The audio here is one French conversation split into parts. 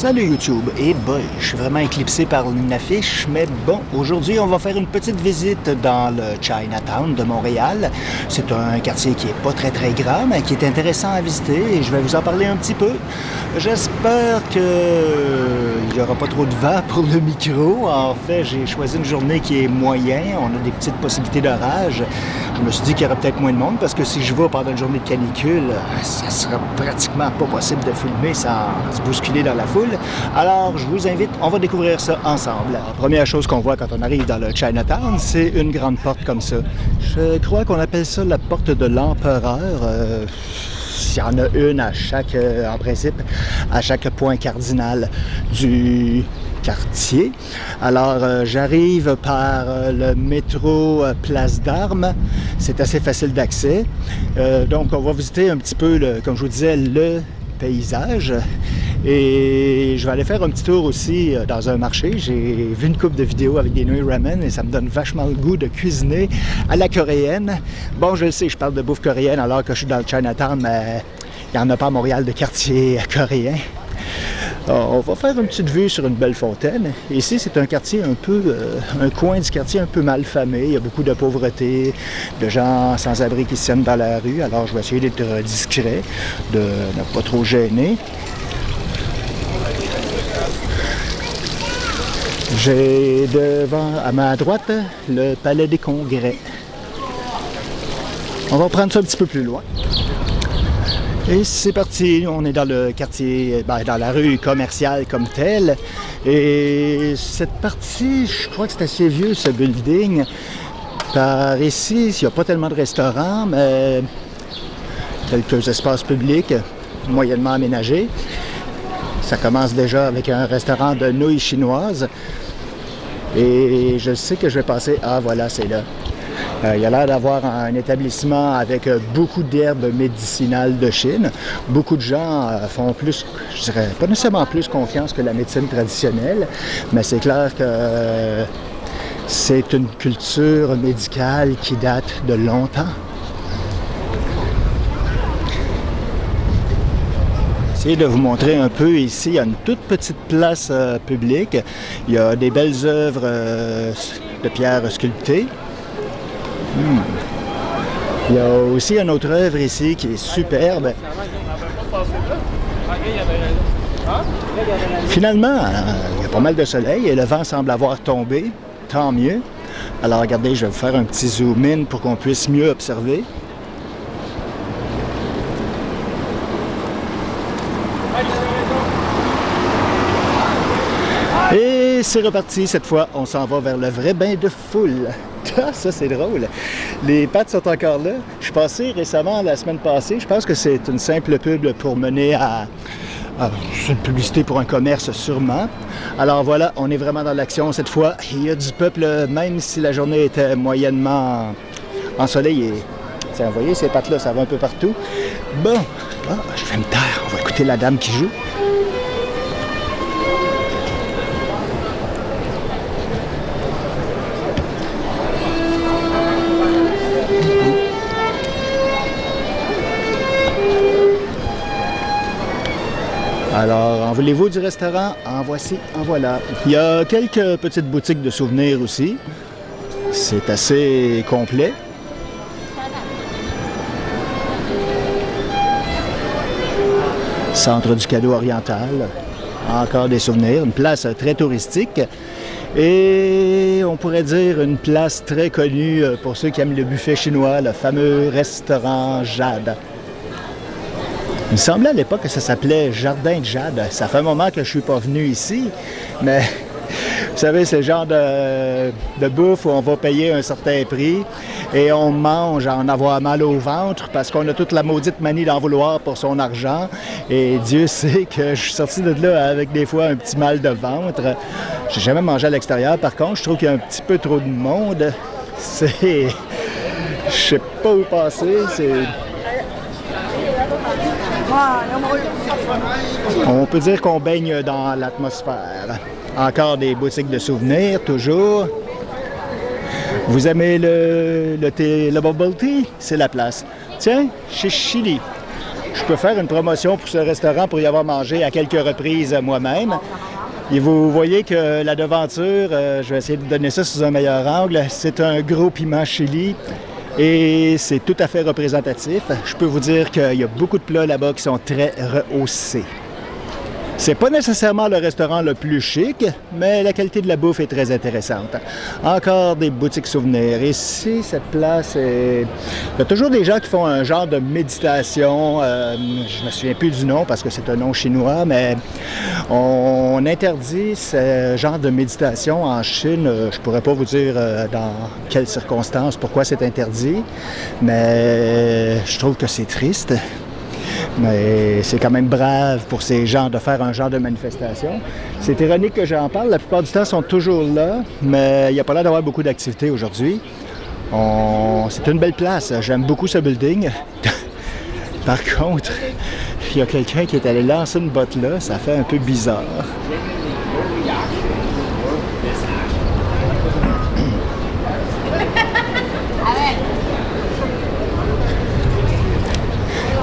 Salut YouTube! Et boy, je suis vraiment éclipsé par une affiche, mais bon, aujourd'hui on va faire une petite visite dans le Chinatown de Montréal. C'est un quartier qui est pas très grand, mais qui est intéressant à visiter et je vais vous en parler un petit peu. J'espère qu'il n'y aura pas trop de vent pour le micro. En fait, j'ai choisi une journée qui est moyen, on a des petites possibilités d'orage. Je me suis dit qu'il y aurait peut-être moins de monde parce que si je vais pendant une journée de canicule, ça sera pratiquement pas possible de filmer sans se bousculer dans la foule. Alors, je vous invite, on va découvrir ça ensemble. La première chose qu'on voit quand on arrive dans le Chinatown, c'est une grande porte comme ça. Je crois qu'on appelle ça la porte de l'empereur. Il y en a une à chaque, en principe, à chaque point cardinal du quartier. Alors, j'arrive par le métro Place d'Armes. C'est assez facile d'accès. Donc, on va visiter un petit peu, comme je vous disais, le paysage. Et je vais aller faire un petit tour aussi dans un marché. J'ai vu une couple de vidéos avec des nouilles ramen et ça me donne vachement le goût de cuisiner à la coréenne. Bon, je le sais, je parle de bouffe coréenne alors que je suis dans le Chinatown, mais il n'y en a pas à Montréal de quartier coréen. On va faire une petite vue sur une belle fontaine. Ici, c'est un quartier un peu, un coin du quartier un peu mal famé. Il y a beaucoup de pauvreté, de gens sans abri qui se tiennent dans la rue. Alors, je vais essayer d'être discret, de ne pas trop gêner. J'ai devant, à ma droite, le Palais des Congrès. On va prendre ça un petit peu plus loin. Et c'est parti, on est dans le quartier, dans la rue commerciale comme telle. Et cette partie, je crois que c'est assez vieux ce building. Par ici, il n'y a pas tellement de restaurants, mais quelques espaces publics moyennement aménagés. Ça commence déjà avec un restaurant de nouilles chinoises. Et je sais que je vais passer... Ah, voilà, c'est là. Il y a l'air d'avoir un établissement avec beaucoup d'herbes médicinales de Chine. Beaucoup de gens font plus, je dirais, pas nécessairement plus confiance que la médecine traditionnelle, mais c'est clair que c'est une culture médicale qui date de longtemps. De vous montrer un peu ici, il y a une toute petite place publique. Il y a des belles œuvres de pierre sculptées. Il y a aussi une autre œuvre ici qui est superbe. Finalement, il y a pas mal de soleil et le vent semble avoir tombé. Tant mieux. Alors regardez, je vais vous faire un petit zoom in pour qu'on puisse mieux observer. Et c'est reparti, cette fois, on s'en va vers le vrai bain de foule. Ah, ça, c'est drôle. Les pattes sont encore là. Je suis passé récemment, la semaine passée, je pense que c'est une simple pub pour mener à une publicité pour un commerce, sûrement. Alors voilà, on est vraiment dans l'action cette fois. Il y a du peuple, même si la journée était moyennement ensoleillée. Vous voyez, ces pattes-là, ça va un peu partout. Bon, je vais me taire. On va écouter la dame qui joue. Alors, en voulez-vous du restaurant? En voici, en voilà. Il y a quelques petites boutiques de souvenirs aussi. C'est assez complet. Centre du cadeau oriental. Encore des souvenirs. Une place très touristique. Et on pourrait dire une place très connue pour ceux qui aiment le buffet chinois, le fameux restaurant Jade. Il me semblait à l'époque que ça s'appelait Jardin de Jade. Ça fait un moment que je ne suis pas venu ici, mais vous savez, c'est le genre de bouffe où on va payer un certain prix et on mange à en avoir mal au ventre parce qu'on a toute la maudite manie d'en vouloir pour son argent. Et Dieu sait que je suis sorti de là avec des fois un petit mal de ventre. J'ai jamais mangé à l'extérieur. Par contre, je trouve qu'il y a un petit peu trop de monde. Je sais pas où passer. On peut dire qu'on baigne dans l'atmosphère. Encore des boutiques de souvenirs, toujours. Vous aimez le bubble tea? C'est la place. Tiens, chez Chili. Je peux faire une promotion pour ce restaurant pour y avoir mangé à quelques reprises moi-même. Et vous voyez que la devanture, je vais essayer de donner ça sous un meilleur angle, c'est un gros piment chili et c'est tout à fait représentatif. Je peux vous dire qu'il y a beaucoup de plats là-bas qui sont très rehaussés. C'est pas nécessairement le restaurant le plus chic, mais la qualité de la bouffe est très intéressante. Encore des boutiques souvenirs. Ici, cette place est... Il y a toujours des gens qui font un genre de méditation. Je me souviens plus du nom parce que c'est un nom chinois, mais on interdit ce genre de méditation en Chine. Je pourrais pas vous dire dans quelles circonstances, pourquoi c'est interdit, mais je trouve que c'est triste. Mais c'est quand même brave pour ces gens de faire un genre de manifestation. C'est ironique que j'en parle. La plupart du temps, ils sont toujours là, mais il n'y a pas l'air d'avoir beaucoup d'activités aujourd'hui. C'est une belle place. J'aime beaucoup ce building. Par contre, il y a quelqu'un qui est allé lancer une botte là. Ça fait un peu bizarre.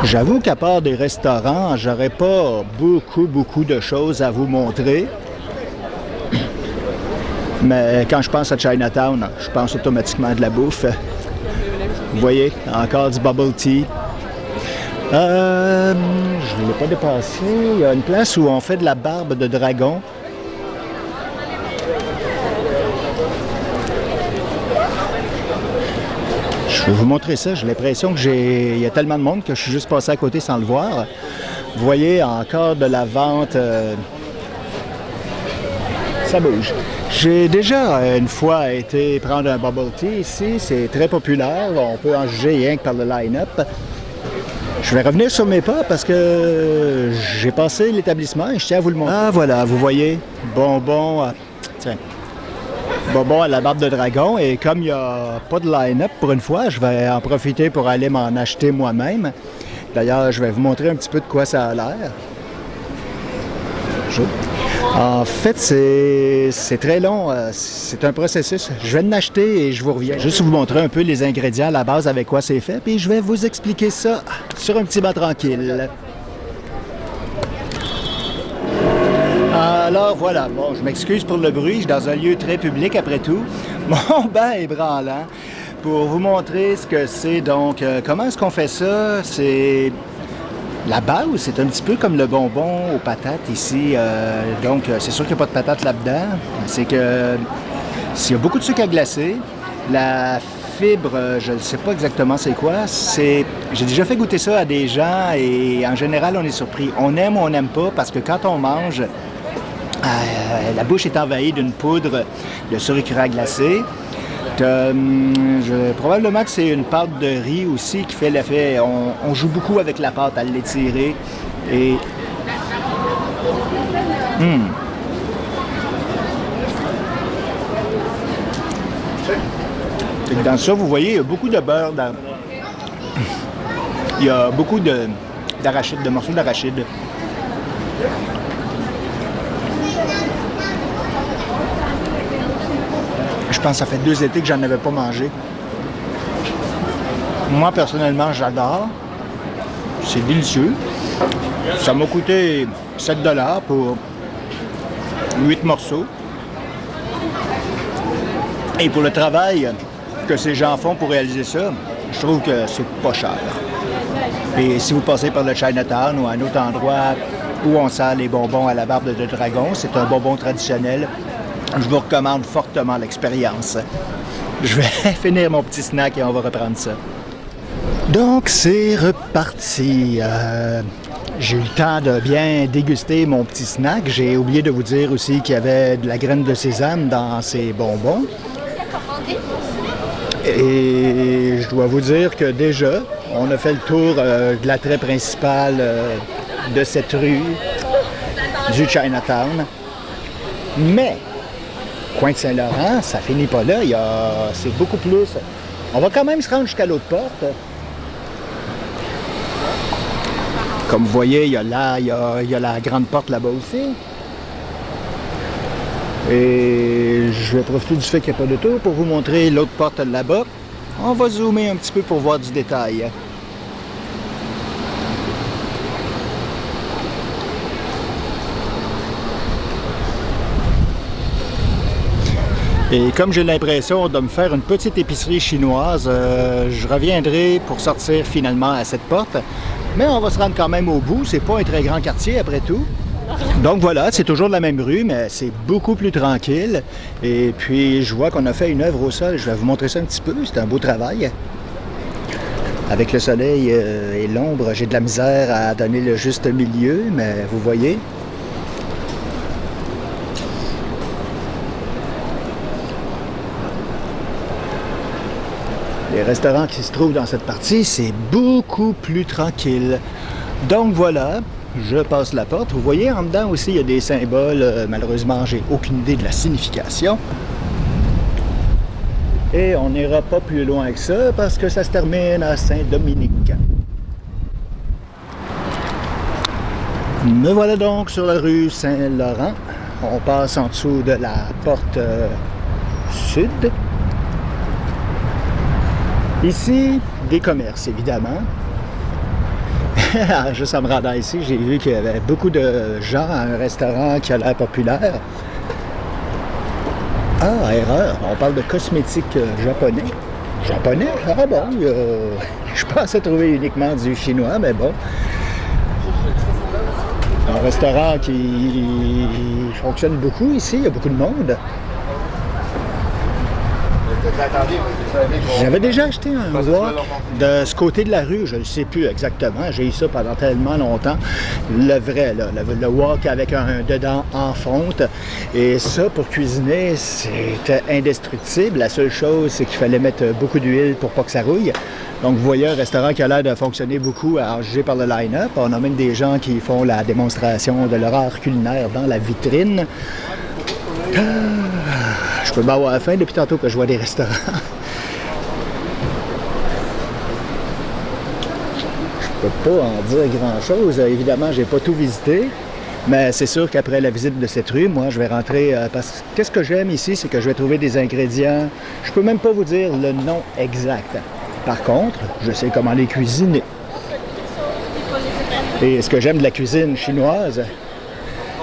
J'avoue qu'à part des restaurants, j'aurais pas beaucoup de choses à vous montrer. Mais quand je pense à Chinatown, je pense automatiquement à de la bouffe. Vous voyez, encore du bubble tea. Je ne l'ai pas dépassé. Il y a une place où on fait de la barbe de dragon. Je vais vous montrer ça. J'ai l'impression qu'il y a tellement de monde que je suis juste passé à côté sans le voir. Vous voyez, encore de la vente. Ça bouge. J'ai déjà une fois été prendre un bubble tea ici. C'est très populaire. On peut en juger rien que par le line-up. Je vais revenir sur mes pas parce que j'ai passé l'établissement et je tiens à vous le montrer. Ah voilà, vous voyez, bonbons. Tiens. Bonbons à la barbe de dragon, et comme il n'y a pas de line-up pour une fois, je vais en profiter pour aller m'en acheter moi-même. D'ailleurs, je vais vous montrer un petit peu de quoi ça a l'air. En fait, c'est très long, c'est un processus. Je vais en acheter et je vous reviens. Juste vous montrer un peu les ingrédients à la base, avec quoi c'est fait, puis je vais vous expliquer ça sur un petit banc tranquille. Alors voilà, bon, je m'excuse pour le bruit, je suis dans un lieu très public après tout. Mon bain est branlant pour vous montrer ce que c'est. Donc, comment est-ce qu'on fait ça? C'est la base, c'est un petit peu comme le bonbon aux patates ici. Donc, c'est sûr qu'il n'y a pas de patates là-dedans. C'est que s'il y a beaucoup de sucre à glacer, la fibre, je ne sais pas exactement c'est quoi. J'ai déjà fait goûter ça à des gens et en général, on est surpris. On aime ou on n'aime pas parce que quand on mange, la bouche est envahie d'une poudre de sucre à glacer. Probablement que c'est une pâte de riz aussi qui fait l'effet. On joue beaucoup avec la pâte à l'étirer. Et. Dans ça, vous voyez, il y a beaucoup de beurre. Il y a beaucoup d'arachide, de morceaux d'arachide. Je pense que ça fait 2 étés que j'en avais pas mangé. Moi, personnellement, j'adore. C'est délicieux. Ça m'a coûté 7 $ pour 8 morceaux. Et pour le travail que ces gens font pour réaliser ça, je trouve que c'est pas cher. Et si vous passez par le Chinatown ou un autre endroit où on sert les bonbons à la barbe de dragon, c'est un bonbon traditionnel. Je vous recommande fortement l'expérience. Je vais finir mon petit snack et on va reprendre ça. Donc, c'est reparti. J'ai eu le temps de bien déguster mon petit snack. J'ai oublié de vous dire aussi qu'il y avait de la graine de sésame dans ces bonbons. Et je dois vous dire que déjà, on a fait le tour de l'attrait principal de cette rue du Chinatown. Mais Coin de Saint-Laurent, ça finit pas là. C'est beaucoup plus. On va quand même se rendre jusqu'à l'autre porte. Comme vous voyez, il y a la grande porte là-bas aussi. Et je vais profiter du fait qu'il n'y a pas de tour pour vous montrer l'autre porte là-bas. On va zoomer un petit peu pour voir du détail. Et comme j'ai l'impression de me faire une petite épicerie chinoise, je reviendrai pour sortir finalement à cette porte. Mais on va se rendre quand même au bout, c'est pas un très grand quartier après tout. Donc voilà, c'est toujours la même rue, mais c'est beaucoup plus tranquille. Et puis je vois qu'on a fait une œuvre au sol, je vais vous montrer ça un petit peu, c'est un beau travail. Avec le soleil et l'ombre, j'ai de la misère à donner le juste milieu, mais vous voyez. Les restaurants qui se trouvent dans cette partie, c'est beaucoup plus tranquille. Donc voilà, je passe la porte. Vous voyez, en dedans aussi, il y a des symboles. Malheureusement, j'ai aucune idée de la signification. Et on n'ira pas plus loin que ça parce que ça se termine à Saint-Dominique. Me voilà donc sur la rue Saint-Laurent. On passe en dessous de la porte sud. Ici, des commerces, évidemment. Juste en me rendant ici, j'ai vu qu'il y avait beaucoup de gens à un restaurant qui a l'air populaire. Ah, erreur, on parle de cosmétiques japonais. Japonais? Ah bon, je pensais trouver uniquement du chinois, mais bon. Un restaurant qui fonctionne beaucoup ici, il y a beaucoup de monde. J'avais déjà acheté un wok de ce côté de la rue, je ne sais plus exactement, j'ai eu ça pendant tellement longtemps. Le vrai, là, le wok avec un dedans en fonte. Et ça, pour cuisiner, c'était indestructible. La seule chose, c'est qu'il fallait mettre beaucoup d'huile pour pas que ça rouille. Donc, vous voyez un restaurant qui a l'air de fonctionner beaucoup, à juger par le line-up. On a même des gens qui font la démonstration de leur art culinaire dans la vitrine. Je peux m'avoir faim depuis tantôt que je vois des restaurants. Je peux pas en dire grand-chose. Évidemment, j'ai pas tout visité. Mais c'est sûr qu'après la visite de cette rue, moi, je vais rentrer... parce que qu'est-ce que j'aime ici, c'est que je vais trouver des ingrédients. Je peux même pas vous dire le nom exact. Par contre, je sais comment les cuisiner. Et ce que j'aime de la cuisine chinoise,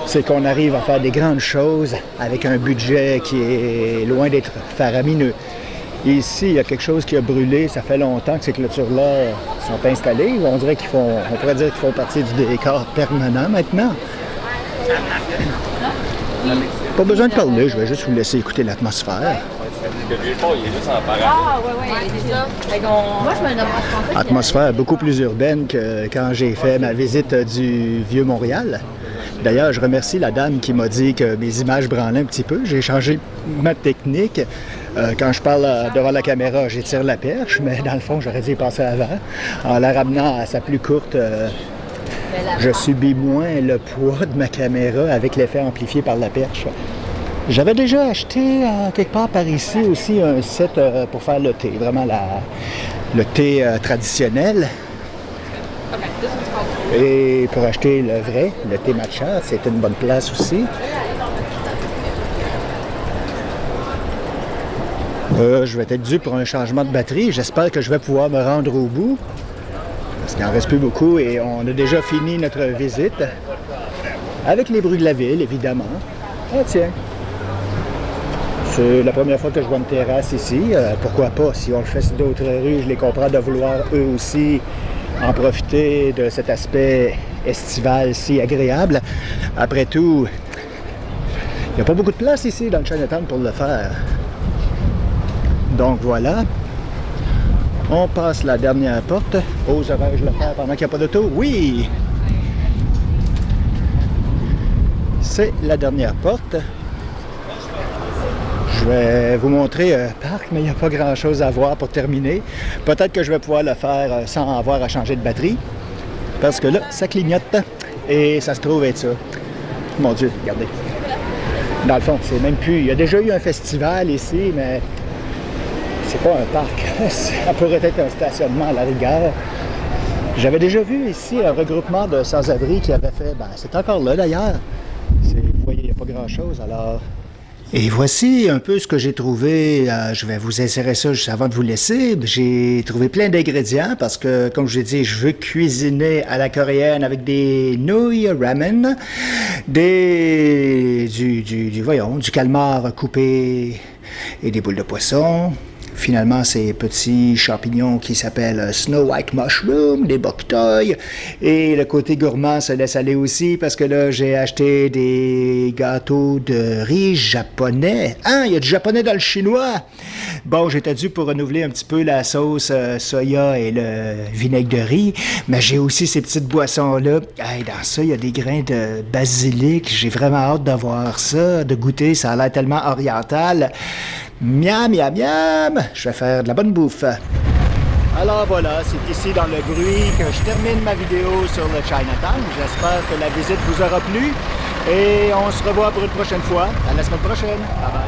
c'est qu'on arrive à faire des grandes choses avec un budget qui est loin d'être faramineux. Ici, il y a quelque chose qui a brûlé, ça fait longtemps que ces clôtures-là sont installées. On pourrait dire qu'ils font partie du décor permanent maintenant. Pas besoin de parler, je vais juste vous laisser écouter l'atmosphère. Ah, ouais, c'est ça. Moi, je me demande. Atmosphère beaucoup plus urbaine que quand j'ai fait ma visite du Vieux-Montréal. D'ailleurs, je remercie la dame qui m'a dit que mes images branlaient un petit peu. J'ai changé ma technique. Quand je parle devant la caméra, j'étire la perche, mais dans le fond, j'aurais dû y passer avant. En la ramenant à sa plus courte, je subis moins le poids de ma caméra avec l'effet amplifié par la perche. J'avais déjà acheté quelque part par ici aussi un set pour faire le thé, vraiment le thé traditionnel. Et pour acheter le vrai, le thé matcha, c'est une bonne place aussi. Je vais être dû pour un changement de batterie. J'espère que je vais pouvoir me rendre au bout. Parce qu'il n'en reste plus beaucoup et on a déjà fini notre visite. Avec les bruits de la ville, évidemment. Ah tiens! C'est la première fois que je vois une terrasse ici. Pourquoi pas? Si on le fait sur d'autres rues, je les comprends de vouloir eux aussi en profiter de cet aspect estival si agréable. Après tout, il n'y a pas beaucoup de place ici dans le Chinatown pour le faire. Donc voilà. On passe la dernière porte. Oserais-je le faire pendant qu'il n'y a pas d'auto? Oui! C'est la dernière porte. Je vais vous montrer un parc, mais il n'y a pas grand-chose à voir pour terminer. Peut-être que je vais pouvoir le faire sans avoir à changer de batterie. Parce que là, ça clignote. Et ça se trouve être ça. Mon Dieu, regardez. Dans le fond, c'est même plus... Il y a déjà eu un festival ici, mais c'est pas un parc. Ça pourrait être un stationnement à la rigueur. J'avais déjà vu ici un regroupement de sans-abri qui avait fait... c'est encore là d'ailleurs. Vous voyez, il n'y a pas grand-chose, alors... Et voici un peu ce que j'ai trouvé. Je vais vous insérer ça juste avant de vous laisser. J'ai trouvé plein d'ingrédients parce que, comme je l'ai dit, je veux cuisiner à la coréenne avec des nouilles ramen, du calmar coupé et des boules de poisson. Finalement, ces petits champignons qui s'appellent Snow White Mushroom, des bok choy. Et le côté gourmand se laisse aller aussi parce que là, j'ai acheté des gâteaux de riz japonais. Ah, il y a du japonais dans le chinois! Bon, j'étais dû pour renouveler un petit peu la sauce soya et le vinaigre de riz, mais j'ai aussi ces petites boissons-là. Hey, dans ça, il y a des grains de basilic. J'ai vraiment hâte de voir ça, de goûter. Ça a l'air tellement oriental. Miam, miam, miam! Je vais faire de la bonne bouffe. Alors voilà, c'est ici dans le bruit que je termine ma vidéo sur le Chinatown. J'espère que la visite vous aura plu et on se revoit pour une prochaine fois. À la semaine prochaine. Bye bye.